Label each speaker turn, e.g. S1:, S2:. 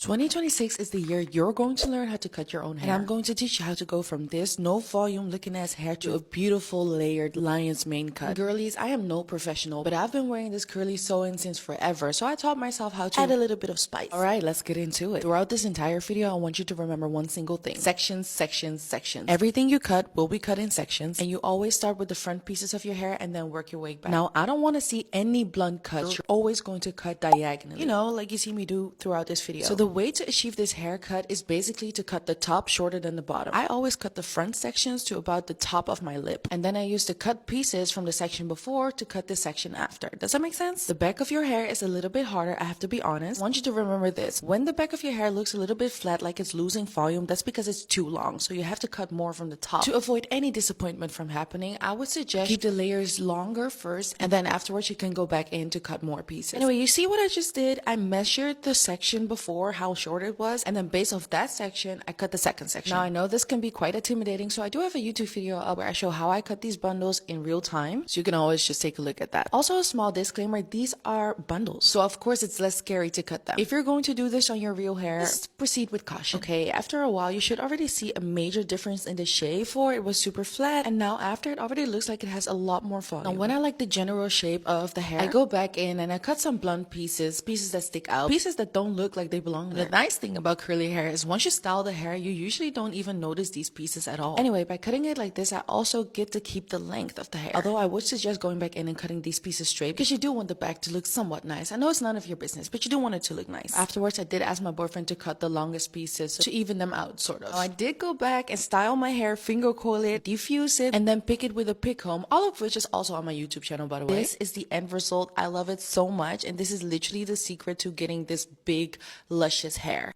S1: 2026 is the year you're going to learn how to cut your own hair. And I'm going to teach you how to go from this no volume looking ass hair to a beautiful layered lion's mane cut. Girlies, I am no professional, but I've been wearing this curly sew-in since forever, so I taught myself how to add a little bit of spice. Alright, let's get into it. Throughout this entire video, I want you to remember one single thing. Sections, sections, sections. Everything you cut will be cut in sections, and you always start with the front pieces of your hair and then work your way back. Now, I don't want to see any blunt cuts. You're always going to cut diagonally. You know, like you see me do throughout this video. So the way to achieve this haircut is basically to cut the top shorter than the bottom. I always cut the front sections to about the top of my lip, and then I use the cut pieces from the section before to cut this section after. Does that make sense? The back of your hair is a little bit harder, I have to be honest. I want you to remember this. When the back of your hair looks a little bit flat, like it's losing volume, that's because it's too long, so you have to cut more from the top. To avoid any disappointment from happening, I would suggest keep the layers longer first, and then afterwards you can go back in to cut more pieces. Anyway, you see what I just did? I measured the section before, how short it was, and then based off that section, I cut the second section. Now, I know this can be quite intimidating, so I do have a YouTube video up where I show how I cut these bundles in real time, so you can always just take a look at that. Also, a small disclaimer, these are bundles, so of course it's less scary to cut them. If you're going to do this on your real hair, just proceed with caution. Okay, after a while, you should already see a major difference in the shape. Before, it was super flat, and now after, it already looks like it has a lot more volume. Now, when I like the general shape of the hair, I go back in and I cut some blunt pieces, pieces that stick out, pieces that don't look like they belong there. The nice thing about curly hair is once you style the hair, you usually don't even notice these pieces at all. Anyway, by cutting it like this, I also get to keep the length of the hair. Although I would suggest going back in and cutting these pieces straight because you do want the back to look somewhat nice. I know it's none of your business, but you do want it to look nice. Afterwards, I did ask my boyfriend to cut the longest pieces to even them out, sort of. Now, I did go back and style my hair, finger coil it, diffuse it, and then pick it with a pick comb, all of which is also on my YouTube channel, by the way. This is the end result. I love it so much, and this is literally the secret to getting this big, luscious hair.